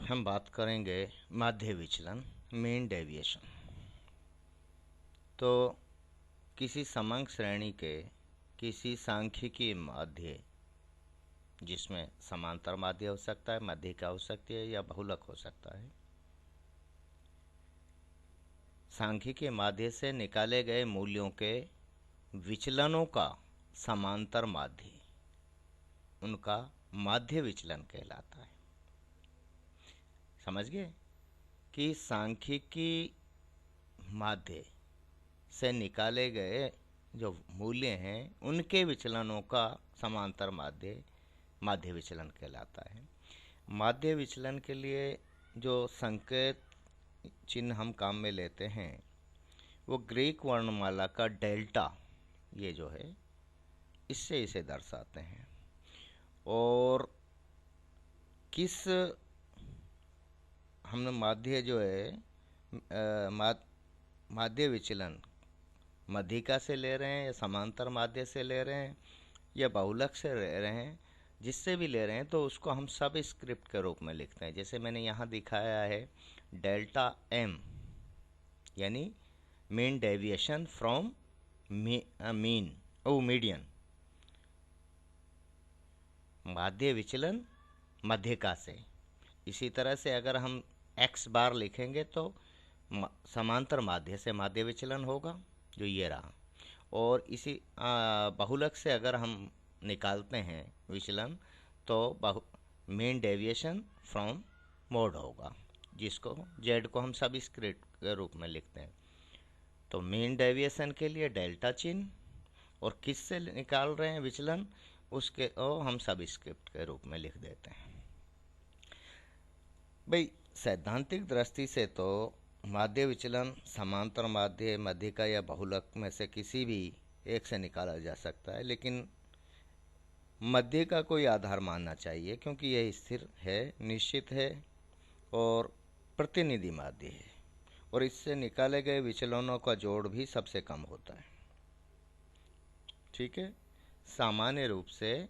हम बात करेंगे माध्य विचलन, मीन डेविएशन। तो किसी समंक श्रेणी के किसी सांख्यिकीय माध्य, जिसमें समांतर माध्य हो सकता है, माध्यिका हो सकती है या बहुलक हो सकता है, सांख्यिकीय माध्य से निकाले गए मूल्यों के विचलनों का समांतर माध्य, उनका माध्य विचलन कहलाता है। समझ गए कि सांख्यिकी माध्य से निकाले गए जो मूल्य हैं उनके विचलनों का समांतर माध्य माध्य विचलन कहलाता है। माध्य विचलन के लिए जो संकेत चिन्ह हम काम में लेते हैं वो ग्रीक वर्णमाला का डेल्टा, ये जो है इससे इसे दर्शाते हैं। और किस हमने माध्य जो है माध्य विचलन माध्यिका से ले रहे हैं या समांतर माध्य से ले रहे हैं या बहुलक से ले रहे हैं, जिससे भी ले रहे हैं तो उसको हम सब स्क्रिप्ट के रूप में लिखते हैं। जैसे मैंने यहाँ दिखाया है डेल्टा एम, यानी mean deviation from mean median, माध्य विचलन माध्यिका से। इसी तरह से अगर हम एक्स बार लिखेंगे तो समांतर माध्य से माध्य विचलन होगा, जो ये रहा। और इसी बहुलक से अगर हम निकालते हैं विचलन तो मीन डेविएशन फ्रॉम मोड होगा, जिसको जेड को हम सब स्क्रिप्ट के रूप में लिखते हैं। तो मीन डेविएशन के लिए डेल्टा चिन्ह, और किस से निकाल रहे हैं विचलन उसके हम सब स्क्रिप्ट के रूप में लिख देते हैं। भाई सैद्धांतिक दृष्टि से तो माध्य विचलन समांतर माध्य, माध्यिका या बहुलक में से किसी भी एक से निकाला जा सकता है, लेकिन मध्य का कोई आधार मानना चाहिए, क्योंकि यह स्थिर है, निश्चित है और प्रतिनिधि माध्य है, और इससे निकाले गए विचलनों का जोड़ भी सबसे कम होता है। ठीक है, सामान्य रूप से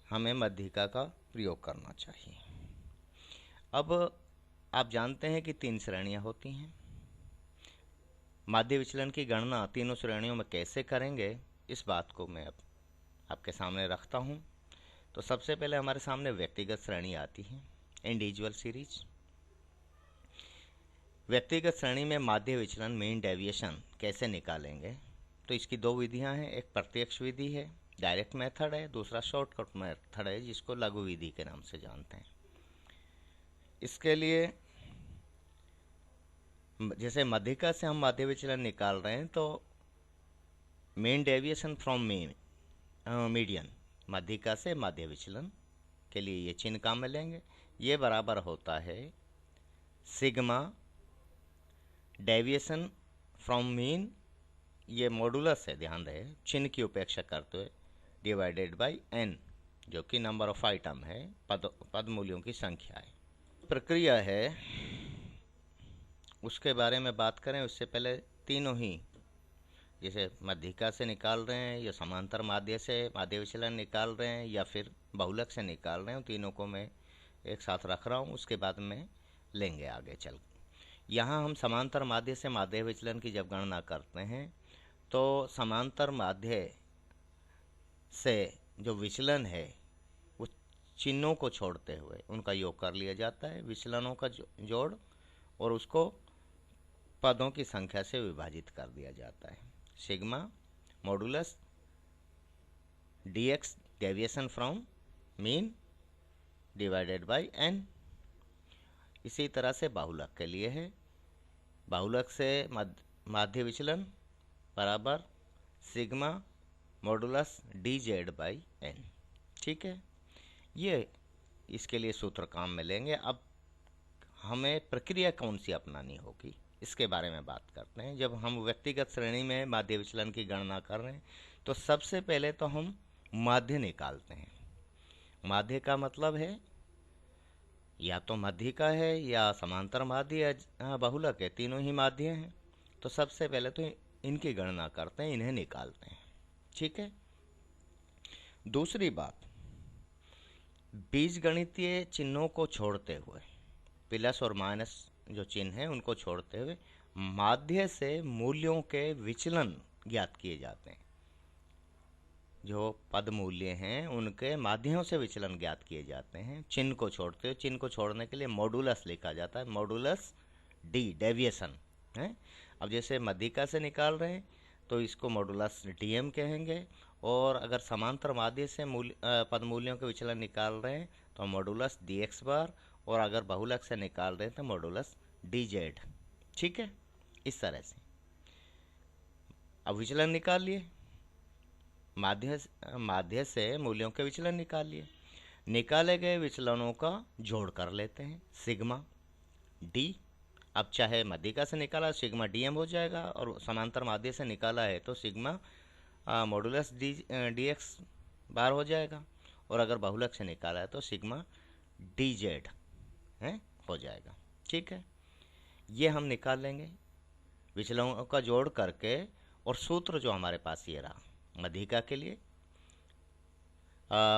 हमें मध्यिका का प्रयोग करना चाहिए। अब आप जानते हैं कि 3 श्रेणियां होती हैं। माध्य विचलन की गणना तीनों श्रेणियों में कैसे करेंगे, इस बात को मैं अब आपके सामने रखता हूं। तो सबसे पहले हमारे सामने व्यक्तिगत श्रेणी आती है, इंडिविजुअल सीरीज। व्यक्तिगत श्रेणी में माध्य विचलन मीन डेविएशन कैसे निकालेंगे, तो इसकी 2 विधियां हैं। एक प्रत्यक्ष विधि है, डायरेक्ट मेथड है, दूसरा शॉर्टकट मेथड है, जिसको लघु विधि के नाम से जानते हैं। इसके लिए जैसे माध्यिका से हम माध्य विचलन निकाल रहे हैं तो मीन डेविएशन फ्रॉम मीडियन, माध्यिका से माध्य विचलन के लिए ये चिन्ह काम में लेंगे। ये बराबर होता है सिग्मा डेविएशन फ्रॉम मीन, ये मॉडुलस है, ध्यान रहे, चिन्ह की उपेक्षा करते हुए, डिवाइडेड बाय एन, जो कि नंबर ऑफ आइटम है, पद मूल्यों की संख्या है। प्रक्रिया है उसके बारे में बात करें उससे पहले तीनों ही, जैसे माध्यिका से निकाल रहे हैं या समांतर माध्य से माध्य विचलन निकाल रहे हैं या फिर बहुलक से निकाल रहे हैं, तीनों को मैं एक साथ रख रहा हूँ, उसके बाद में लेंगे आगे चल। यहाँ हम समांतर माध्य से माध्य विचलन की जब गणना करते हैं तो समांतर माध्य से जो विचलन है वो चिन्हों को छोड़ते हुए उनका योग कर लिया जाता है, विचलनों का जोड़, और उसको पदों की संख्या से विभाजित कर दिया जाता है। Sigma modulus dx deviation from mean divided by n। इसी तरह से बहुलक के लिए है, बहुलक से माध्य विचलन बराबर sigma modulus dz by n। ठीक है, ये इसके लिए सूत्र काम में लेंगे। अब हमें प्रक्रिया कौन सी अपनानी होगी, इसके बारे में बात करते हैं। जब हम व्यक्तिगत श्रेणी में माध्य विचलन की गणना कर रहे हैं तो सबसे पहले तो हम माध्य निकालते हैं। माध्य का मतलब है या तो माध्यिका है या समांतर माध्य या बहुलक है, तीनों ही माध्य हैं। तो सबसे पहले तो इनकी गणना करते हैं, इन्हें निकालते हैं। ठीक है, दूसरी बात, बीजगणितीय चिन्हों को छोड़ते हुए, प्लस और माइनस जो चिन्ह हैं उनको छोड़ते हुए माध्य से मूल्यों के विचलन ज्ञात किए जाते हैं। जो पद मूल्य हैं उनके माध्यमों से विचलन ज्ञात किए जाते हैं चिन्ह को छोड़ते हुए। चिन्ह को छोड़ने के लिए मॉडुलस लिखा जाता है, मॉडुलस डी, डेविएशन है। अब जैसे मध्यिका से निकाल रहे हैं तो इसको मॉडुलस डीएम कहेंगे, और अगर समांतर माध्य से पद मूल्यों के विचलन निकाल रहे हैं तो मॉडुलस डी एक्स बार, और अगर बहुलक से निकाल रहे हैं तो मॉडुलस डी जेड। ठीक है, इस तरह से अब विचलन निकाल लिए, माध्य से मूल्यों के विचलन निकाल लिए। निकाले गए विचलनों का जोड़ कर लेते हैं, सिग्मा डी। अब चाहे मध्यिका से निकाला सिग्मा डी एम हो जाएगा, और समांतर माध्य से निकाला है तो सिग्मा मॉडुलस डी एक्स बार हो जाएगा, और अगर बहुलक से निकाला है तो सिग्मा डी जेड है हो जाएगा। ठीक है, ये हम निकाल लेंगे विचलनों का जोड़ करके। और सूत्र जो हमारे पास ये रहा मध्यिका के लिए,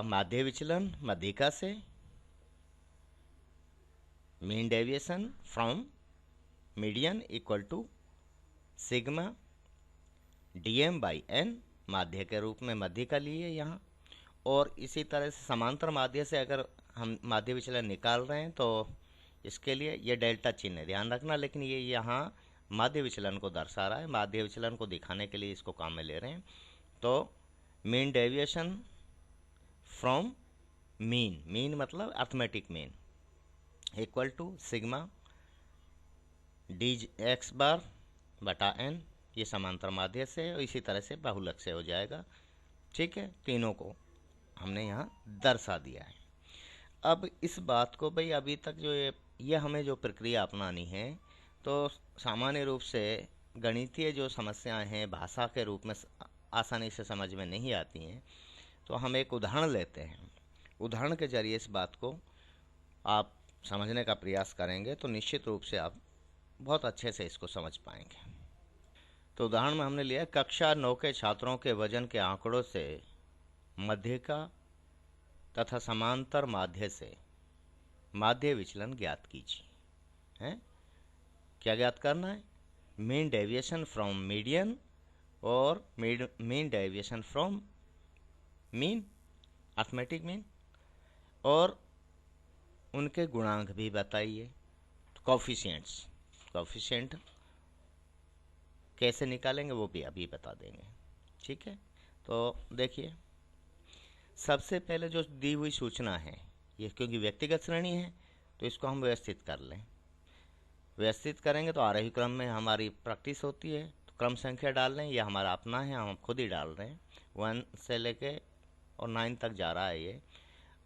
माध्य विचलन मध्यिका से, mean deviation from median equal to sigma DM by N, माध्य के रूप में मध्यिका लिए यहाँ। और इसी तरह से समांतर माध्य से अगर हम माध्य विचलन निकाल रहे हैं तो इसके लिए ये डेल्टा चिन्ह है, ध्यान रखना, लेकिन ये यहाँ माध्य विचलन को दर्शा रहा है, माध्य विचलन को दिखाने के लिए इसको काम में ले रहे हैं। तो mean deviation from mean, mean मतलब arithmetic mean, equal to sigma D X bar बटा एन, ये समांतर माध्य से, और इसी तरह से बहुलक से हो जाएगा। ठीक है, तीनों को हमने यहाँ दर्शा दिया है। अब इस बात को भाई अभी तक जो ये हमें जो प्रक्रिया अपनानी है, तो सामान्य रूप से गणितीय जो समस्याएं हैं भाषा के रूप में आसानी से समझ में नहीं आती हैं, तो हम एक उदाहरण लेते हैं। उदाहरण के जरिए इस बात को आप समझने का प्रयास करेंगे तो निश्चित रूप से आप बहुत अच्छे से इसको समझ पाएंगे। तो उदाहरण में हमने लिया कक्षा 9 के छात्रों के वजन के आंकड़ों से मध्यिका तथा समांतर माध्य से माध्य विचलन ज्ञात कीजिए। हैं, क्या ज्ञात करना है? मीन डेविएशन फ्रॉम मीडियन और mean deviation from mean, arithmetic mean, और उनके गुणांक भी बताइए, कोफिशिएंट कैसे निकालेंगे वो भी अभी बता देंगे। ठीक है, तो देखिए सबसे पहले जो दी हुई सूचना है, ये क्योंकि व्यक्तिगत श्रेणी है तो इसको हम व्यवस्थित कर लें। व्यवस्थित करेंगे तो आरोही क्रम में हमारी प्रैक्टिस होती है, तो क्रम संख्या डाल लें, ये हमारा अपना है, हम खुद ही डाल रहे हैं। 1 से लेके और 9 तक जा रहा है ये।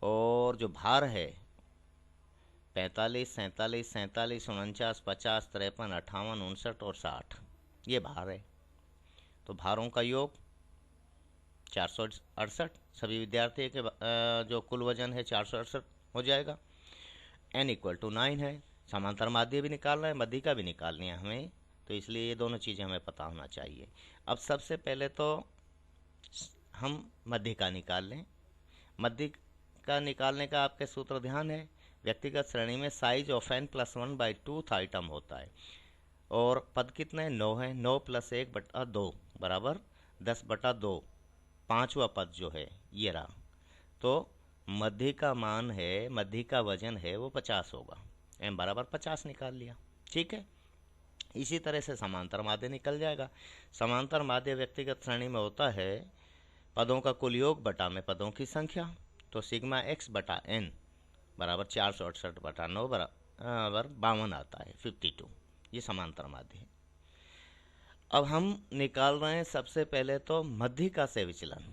और जो भार है 45, 47, 47, 49, 50, 53, 58, 59 और 60, ये भार है। तो भारों का योग 468, सभी विद्यार्थी के जो कुल वजन है 468 हो जाएगा। n इक्वल टू 9 है। समांतर माध्य भी निकालना है, मध्यिका भी निकालनी है हमें, तो इसलिए ये दोनों चीज़ें हमें पता होना चाहिए। अब सबसे पहले तो हम मध्यिका निकाल लें। मध्यिका निकालने का आपके सूत्र ध्यान है, व्यक्तिगत श्रेणी में साइज ऑफ n + 1/2 आइटम होता है, और पद कितने 9 है, 9 + 1/2 बराबर 10/2, पाँचवा पद जो है ये रहा। तो मध्यिका मान है, मध्यिका वजन है वो 50 होगा, m बराबर 50 निकाल लिया। ठीक है, इसी तरह से समांतर माध्य निकल जाएगा। समांतर माध्य व्यक्तिगत श्रेणी में होता है पदों का कुल योग बटा में पदों की संख्या, तो सिग्मा x बटा n बराबर 468/9 बराबर 52 आता है, 52, ये समांतर माध्य है। अब हम निकाल रहे हैं सबसे पहले तो मध्यिका से विचलन।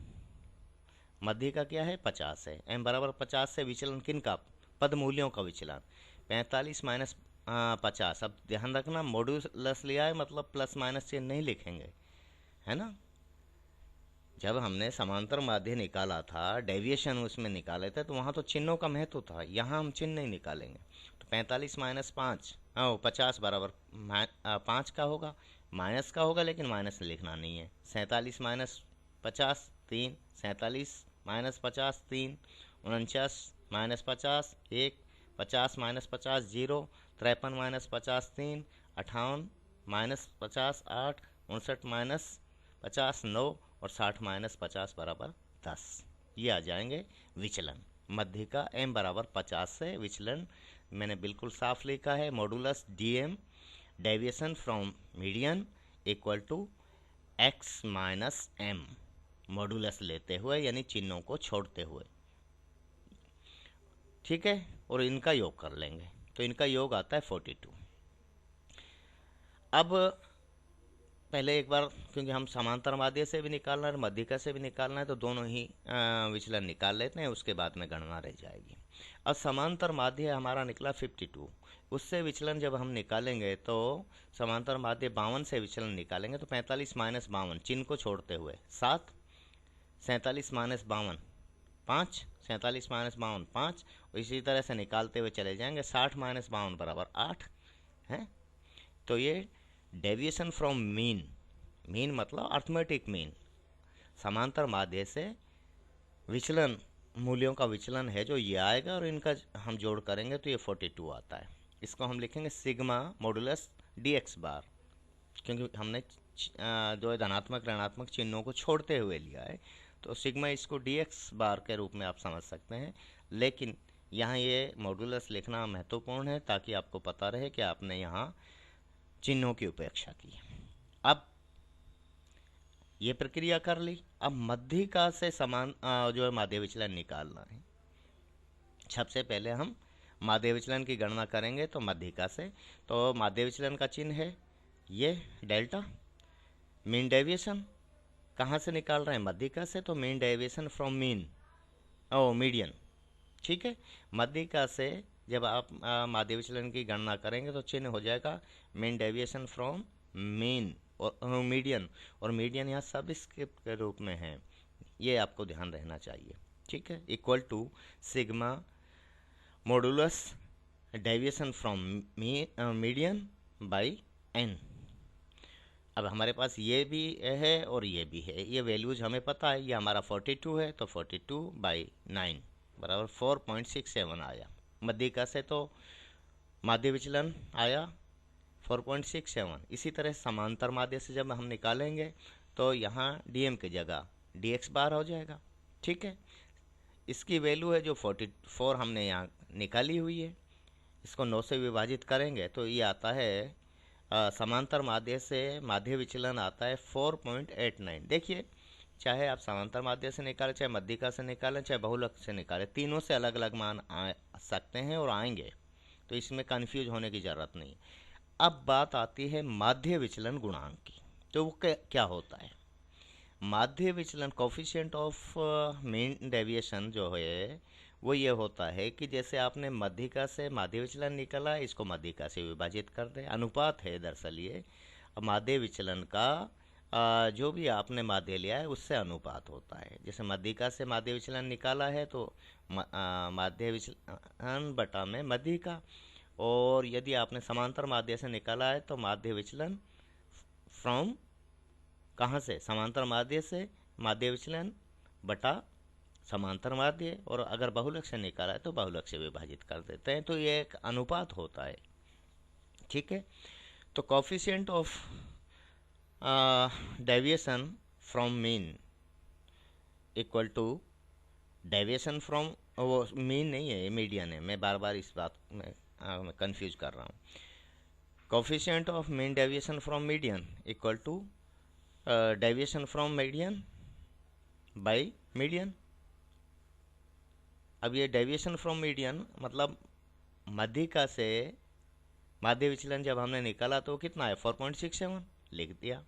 मध्यिका क्या है 50 है, m बराबर 50 से विचलन किन का? पद मूल्यों का विचलन 45 माइनस 50। अब ध्यान रखना मॉड्यूलस लिया है, मतलब प्लस माइनस चिन्ह नहीं लिखेंगे, है ना। जब हमने समांतर माध्य निकाला था, डेविएशन उसमें निकाले थे, तो वहाँ तो चिन्हों का महत्व था, यहाँ हम चिन्ह नहीं निकालेंगे। तो 45 माइनस 5 50 बराबर 5 का होगा, माइनस का होगा, लेकिन माइनस लिखना नहीं है। 47 minus 50 3, 47 minus 50 3, 49 minus 50 1, 50 minus 50 0, 53 minus 50 3, 58 minus 50 8, 59 minus 50 9 और 60 माइनस 50 बराबर 10। ये आ जाएंगे विचलन। मध्य का m बराबर 50 से विचलन मैंने बिल्कुल साफ लिखा है, modulus dm deviation from median equal to x minus m, modulus लेते हुए यानी चिन्हों को छोड़ते हुए। ठीक है, और इनका योग कर लेंगे तो इनका योग आता है 42। अब पहले एक बार, क्योंकि हम समांतर माध्य से भी निकालना है और मध्यिका से भी निकालना है, तो दोनों ही विचलन निकाल लेते हैं, उसके बाद में गणना रह जाएगी। अब समांतर माध्य हमारा निकला 52, उससे विचलन जब हम निकालेंगे तो समांतर माध्य 52 से विचलन निकालेंगे तो 45 माइनस 52 चिन्ह को छोड़ते हुए 7, 47 माइनस 52 5, 47 माइनस 52 5, और इसी तरह से निकालते हुए चले जाएंगे। 60 माइनस 52 बराबर 8 है। तो ये डेविएशन फ्रॉम मीन, मीन मतलब अर्थमेटिक मीन, समांतर माध्य से विचलन, मूल्यों का विचलन है जो ये आएगा, और इनका हम जोड़ करेंगे तो ये 42 आता है। इसको हम लिखेंगे सिग्मा मॉडुलस dx बार, क्योंकि हमने जो धनात्मक ऋणात्मक चिन्हों को छोड़ते हुए लिया है, तो सिग्मा इसको dx बार के रूप में आप समझ सकते हैं। लेकिन यहाँ ये मॉडुलस लिखना महत्वपूर्ण है ताकि आपको पता रहे कि आपने यहाँ चिन्हों की उपेक्षा की। अब ये प्रक्रिया कर ली। अब मध्यिका से समान जो है माध्य विचलन निकालना है। सबसे पहले हम माध्य विचलन की गणना करेंगे तो मध्यिका से, तो माध्य विचलन का चिन्ह है ये डेल्टा। मीन डेविएशन कहाँ से निकाल रहे हैं? मध्यिका से, तो mean deviation from mean median. ठीक है, मध्यिका से जब आप माध्य विचलन की गणना करेंगे तो चिन्ह हो जाएगा मीन डेविएशन फ्रॉम मीन और मीडियन, और मीडियन यहाँ सबस्क्रिप्ट के रूप में है, ये आपको ध्यान रहना चाहिए। ठीक है, equal to sigma modulus deviation from median by n। अब हमारे पास ये भी है और ये भी है, ये वैल्यूज हमें पता है। ये हमारा 42 है तो 42/9 बराबर 4.67 आया। मध्यिका से तो माध्य विचलन आया 4.67। इसी तरह समांतर माध्य से जब हम निकालेंगे तो यहाँ dm की जगह dx बार हो जाएगा। ठीक है, इसकी वैल्यू है जो 44 हमने यहाँ निकाली हुई है, इसको 9 से विभाजित करेंगे तो ये आता है समांतर माध्य से माध्य विचलन आता है 4.89। देखिए, चाहे आप समांतर माध्य से निकालें, चाहे मध्यिका से निकालें, चाहे बहुलक से निकालें, तीनों से अलग अलग मान आ सकते हैं और आएंगे, तो इसमें कंफ्यूज होने की ज़रूरत नहीं। अब बात आती है माध्य विचलन गुणांक की, तो वो क्या होता है? माध्य विचलन कोफिशिएंट ऑफ मीन डेविएशन जो है वो ये होता है कि जैसे आपने मध्यिका से माध्य विचलन निकाला, इसको मध्यिका से विभाजित कर दें, अनुपात है दरअसल ये माध्य विचलन का जो भी आपने माध्य लिया है उससे अनुपात होता है। जैसे मध्यिका से माध्य विचलन निकाला है तो माध्य विचलन बटा में मध्यिका, और यदि आपने समांतर माध्य से निकाला है तो माध्य विचलन फ्रॉम कहाँ से? समांतर माध्य से माध्य विचलन बटा समांतर माध्य, और अगर बहुलक से निकाला है तो बहुलक से विभाजित कर देते हैं, तो ये एक अनुपात होता है। ठीक है, तो coefficient of deviation from mean equal to deviation from, वो मीन नहीं है, ये मीडियन है, मैं बार बार इस बात में कंफ्यूज कर रहा हूँ। Coefficient of mean deviation from median equal to deviation from median by median. अब ये डेविएशन फ्रॉम मीडियन मतलब मध्यिका से माध्य विचलन जब हमने निकाला तो कितना है? 4.67 लिख दिया,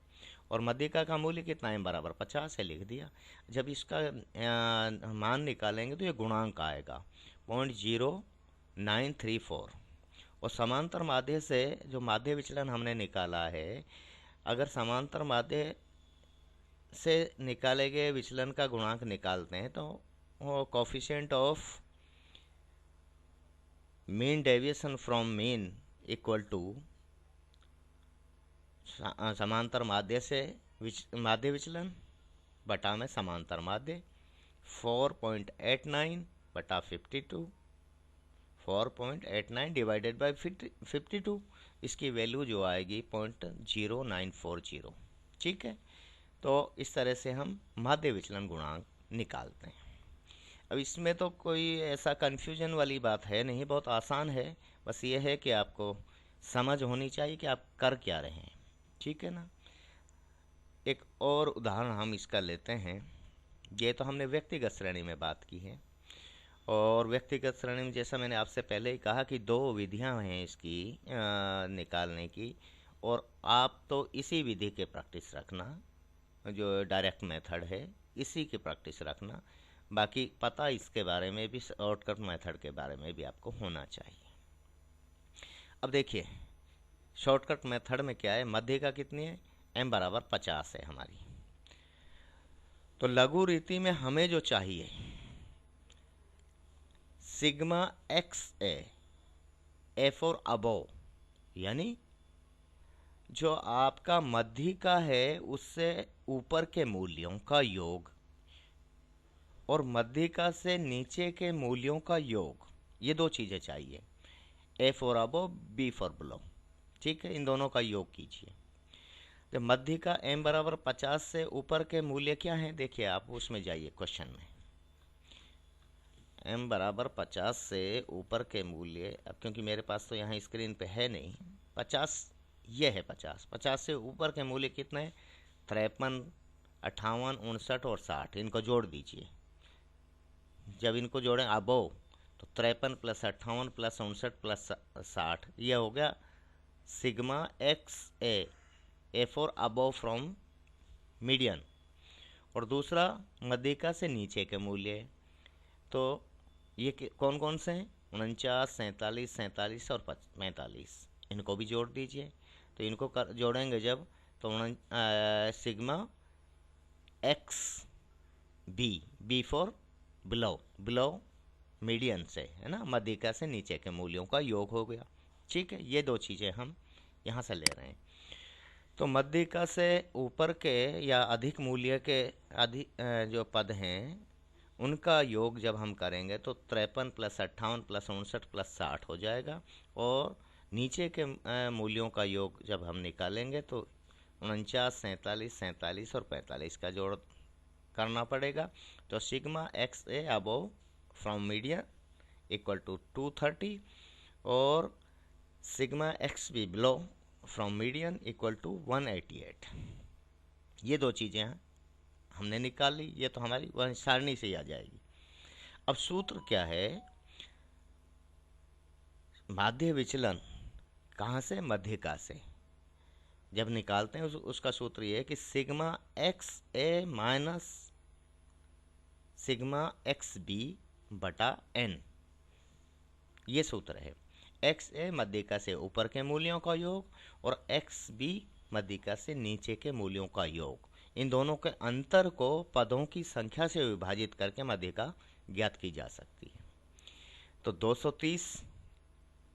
और मध्यिका का मूल्य कितना है? बराबर 50 है, लिख दिया। जब इसका मान निकालेंगे तो ये गुणांक आएगा 0.0934, और समांतर माध्य से जो माध्य विचलन हमने निकाला है, अगर समांतर माध्य से निकाले गए विचलन का गुणांक निकालते हैं तो वो coefficient of mean deviation from mean equal to समांतर माध्य से माध्य विचलन बटा में समांतर माध्य 4.89 बटा 52, 4.89 डिवाइडेड बाई 52, इसकी वैल्यू जो आएगी 0.0940। ठीक है, तो इस तरह से हम माध्य विचलन गुणांक निकालते हैं। अब इसमें तो कोई ऐसा कन्फ्यूजन वाली बात है नहीं, बहुत आसान है। बस ये है कि आपको समझ होनी चाहिए कि आप कर क्या रहे हैं। ठीक है ना। एक और उदाहरण हम इसका लेते हैं। ये तो हमने व्यक्तिगत श्रेणी में बात की है, और व्यक्तिगत श्रेणी में जैसा मैंने आपसे पहले ही कहा कि दो विधियां हैं इसकी निकालने की, और आप तो इसी विधि के प्रैक्टिस रखना, जो डायरेक्ट मेथड है इसी की प्रैक्टिस रखना। बाकी पता इसके बारे में भी, शॉर्टकट मेथड के बारे में भी आपको होना चाहिए। अब देखिए शॉर्टकट मेथड में क्या है, मध्यिका कितनी है, m बराबर 50 है हमारी। तो लघु रीति में हमें जो चाहिए sigma X A for above, यानी जो आपका मध्यिका है उससे ऊपर के मूल्यों का योग और मध्यिका से नीचे के मूल्यों का योग, ये दो चीज़ें चाहिए, A for above, B for below. ठीक है, इन दोनों का योग कीजिए। जब मध्यिका m बराबर 50 से ऊपर के मूल्य क्या हैं, देखिए आप उसमें जाइए क्वेश्चन में, m बराबर 50 से ऊपर के मूल्य, अब क्योंकि मेरे पास तो यहाँ स्क्रीन पे है नहीं 50, ये है 50 से ऊपर के मूल्य कितने हैं, 53, 58, 59 और 60, इनको जोड़ दीजिए। जब इनको जोड़ें अबोव, तो 53 प्लस 58 प्लस 59 प्लस 60, यह हो गया sigma X A for above from median, और दूसरा मध्यिका से नीचे के मूल्य। तो ये कौन कौन से हैं, 49, 47, 47 और 45, इनको भी जोड़ दीजिए। तो इनको जोड़ेंगे जब, तो sigma X B for below median से, है ना, मध्यिका से नीचे के मूल्यों का योग हो गया। ठीक है, ये दो चीज़ें हम यहाँ से ले रहे हैं। तो मध्यिका से ऊपर के या अधिक मूल्य के जो पद हैं उनका योग जब हम करेंगे तो 53 प्लस 58 प्लस 59 प्लस 60 हो जाएगा, और नीचे के मूल्यों का योग जब हम निकालेंगे तो 49, 47, 47 और 45 का जोड़ करना पड़ेगा। तो sigma X A above from median equal to 230 और sigma X B below from median equal to 188। ये दो चीज़ें हैं हमने निकाल ली, ये तो हमारी वह सारणी से ही आ जाएगी। अब सूत्र क्या है, माध्य विचलन कहाँ से, मध्यिका से जब निकालते हैं उसका सूत्र ये है कि sigma X A minus sigma X B बटा एन, ये सूत्र है। एक्स ए मध्यिका से ऊपर के मूल्यों का योग और एक्स बी मध्यिका से नीचे के मूल्यों का योग, इन दोनों के अंतर को पदों की संख्या से विभाजित करके मध्यिका ज्ञात की जा सकती है। तो 230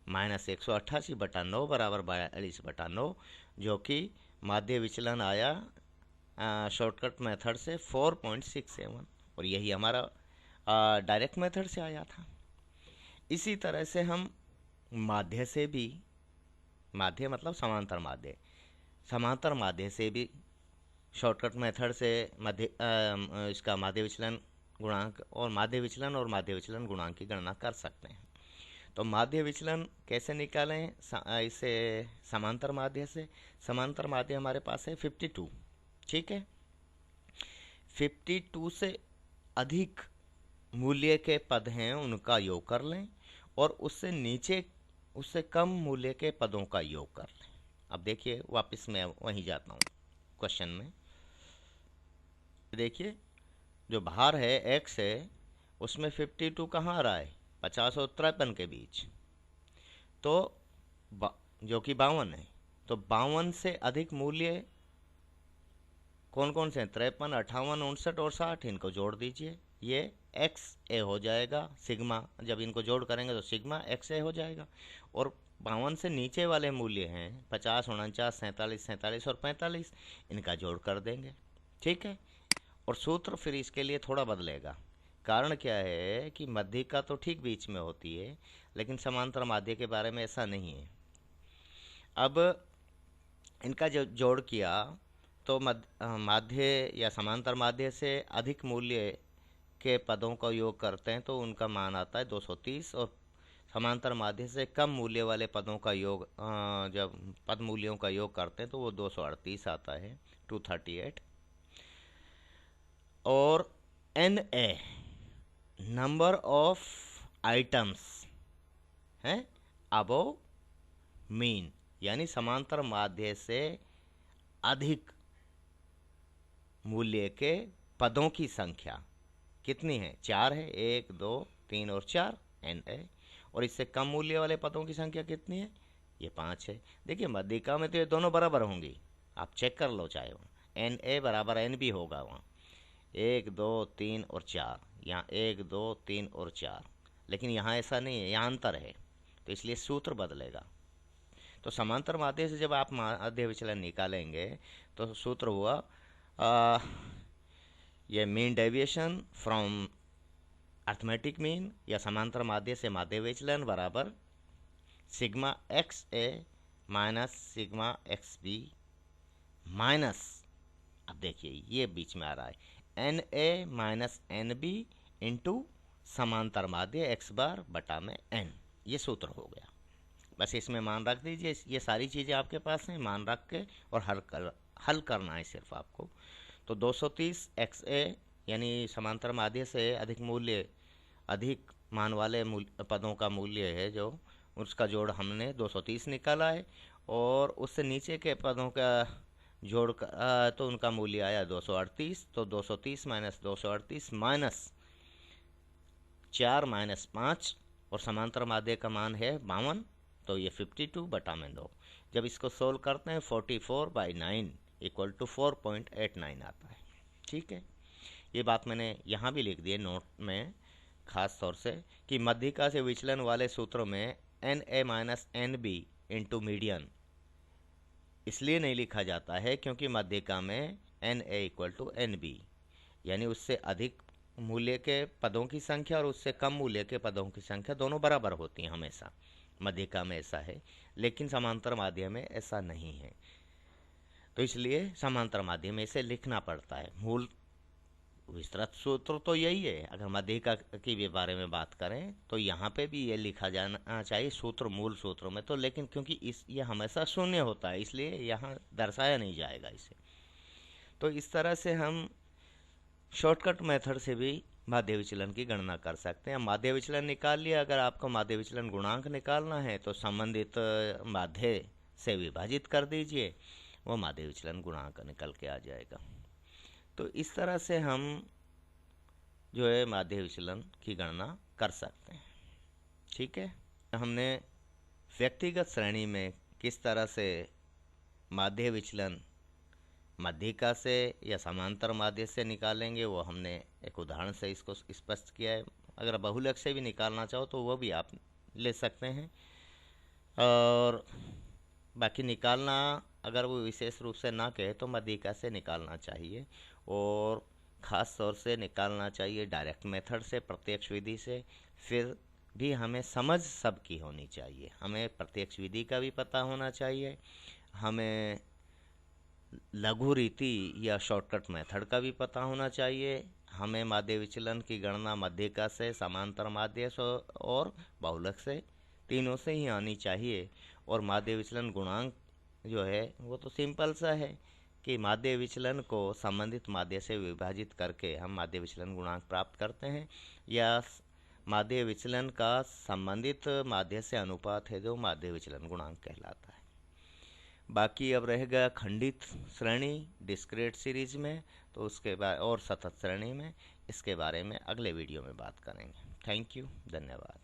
माइनस 188 बटा 9 बराबर 42 बटा 9, जो कि माध्य विचलन आया शॉर्टकट मेथड से 4.67, और यही हमारा डायरेक्ट मेथड से आया था। इसी तरह से हम माध्य से भी, माध्य मतलब समांतर माध्य से भी शॉर्टकट मेथड से इसका माध्य विचलन गुणांक और माध्य विचलन गुणांक की गणना कर सकते हैं। तो माध्य विचलन कैसे निकालें, इसे समांतर माध्य से। समांतर माध्य हमारे पास है 52, ठीक है। 52 से अधिक मूल्य के पद हैं उनका योग कर लें, और उससे कम मूल्य के पदों का योग कर लें। अब देखिए वापस मैं वहीं जाता हूँ क्वेश्चन में। देखिए जो भार है x है, उसमें 52 कहाँ आ रहा है, 50 और 53 के बीच, तो जो कि 52 है। तो 52 से अधिक मूल्य कौन कौन से हैं, 53, 58, 59 और 60, इनको जोड़ दीजिए। ये एक्स ए हो जाएगा सिग्मा, जब इनको जोड़ करेंगे तो सिग्मा एक्स ए हो जाएगा। और 52 से नीचे वाले मूल्य हैं 50, 49, 47, 47 और 45, इनका जोड़ कर देंगे, ठीक है। और सूत्र फिर इसके लिए थोड़ा बदलेगा, कारण क्या है कि मध्यिका तो ठीक बीच में होती है, लेकिन समांतर माध्य के बारे में ऐसा नहीं है। अब इनका जो जोड़ किया तो माध्य या समांतर माध्य से अधिक मूल्य के पदों का योग करते हैं तो उनका मान आता है 230, और समांतर माध्य से कम मूल्य वाले पदों का योग जब पद मूल्यों का योग करते हैं तो वो 238 आता है, 238। और N A number of items हैं अबव मीन, यानी समांतर माध्य से अधिक मूल्य के पदों की संख्या कितनी है? 4 है, 1 2 3 और 4 एन ए। और इससे कम मूल्य वाले पदों की संख्या कितनी है? ये 5 है। देखिए मध्यिका में तो ये दोनों बराबर होंगी, आप चेक कर लो, चाहे एन ए बराबर एन बी होगा वहाँ 1 2 3 और 4, यहाँ 1 2 3 और 4, लेकिन यहाँ ऐसा नहीं है, यहाँ अंतर है, तो इसलिए सूत्र बदलेगा। तो समांतर माध्य से जब आप माध्य विचलन निकालेंगे तो सूत्र हुआ ये mean deviation from arithmetic mean या समांतर माध्य से माध्य विचलन बराबर sigma X A minus sigma X B minus, अब देखिए ये बीच में आ रहा है, N A minus N B into समांतर माध्य एक्स बार बटा में एन, ये सूत्र हो गया। बस इसमें मान रख दीजिए, ये सारी चीज़ें आपके पास हैं, मान रख के और हल करना है सिर्फ आपको। तो 230 एक्स ए यानी समांतर माध्य से अधिक मान वाले पदों का मूल्य है जो उसका जोड़ हमने 230 निकाला है, और उससे नीचे के पदों का जोड़ तो उनका मूल्य आया 238। तो 230 माइनस 238 माइनस 4 माइनस 5, और समांतर माध्य का मान है 52, तो ये 52 बटा में 2। जब इसको सोल्व करते हैं 44/9 इक्वल टू 4.89 आता है। ठीक है, ये बात मैंने यहाँ भी लिख दी है नोट में खास तौर से कि मध्यिका से विचलन वाले सूत्रों में N A minus N B into median इसलिए नहीं लिखा जाता है क्योंकि मध्यिका में N A equal to N B, यानी उससे अधिक मूल्य के पदों की संख्या और उससे कम मूल्य के पदों की संख्या दोनों बराबर होती हैं हमेशा। मध्यिका में ऐसा है, लेकिन समांतर माध्य में ऐसा नहीं है, तो इसलिए समांतर माध्य में इसे लिखना पड़ता है। मूल विस्तृत सूत्र तो यही है। अगर मध्यिका की भी बारे में बात करें तो यहाँ पे भी ये लिखा जाना चाहिए सूत्र मूल सूत्रों में, तो लेकिन क्योंकि ये हमेशा शून्य होता है इसलिए यहाँ दर्शाया नहीं जाएगा इसे। तो इस तरह से हम शॉर्टकट मेथड से भी माध्य विचलन की गणना कर सकते हैं। माध्य विचलन निकाल लिया, अगर आपको माध्य विचलन गुणांक निकालना है तो संबंधित माध्य से विभाजित कर दीजिए, वो माध्य विचलन गुणांक निकल के आ जाएगा। तो इस तरह से हम जो है माध्य विचलन की गणना कर सकते हैं। ठीक है, हमने व्यक्तिगत श्रेणी में किस तरह से माध्य विचलन मध्यिका से या समांतर माध्य से निकालेंगे वो हमने एक उदाहरण से इसको स्पष्ट किया है। अगर बहुलक से भी निकालना चाहो तो वो भी आप ले सकते हैं, और बाकी निकालना अगर वो विशेष रूप से ना कहे तो मध्यिका से निकालना चाहिए, और ख़ास तौर से निकालना चाहिए डायरेक्ट मेथड से, प्रत्यक्ष विधि से। फिर भी हमें समझ सबकी होनी चाहिए, हमें प्रत्यक्ष विधि का भी पता होना चाहिए, हमें लघु रीति या शॉर्टकट मेथड का भी पता होना चाहिए, हमें माध्य विचलन की गणना मध्यिका से, समांतर माध्य से और बहुलक से, तीनों से ही आनी चाहिए। और माध्य विचलन गुणांक जो है वो तो सिंपल सा है कि माध्य विचलन को संबंधित माध्य से विभाजित करके हम माध्य विचलन गुणांक प्राप्त करते हैं, या माध्य विचलन का संबंधित माध्य से अनुपात है जो माध्य विचलन गुणांक कहलाता है। बाकी अब रहेगा खंडित श्रेणी डिस्क्रीट सीरीज में, तो उसके बाद और सतत श्रेणी में, इसके बारे में अगले वीडियो में बात करेंगे। थैंक यू, धन्यवाद।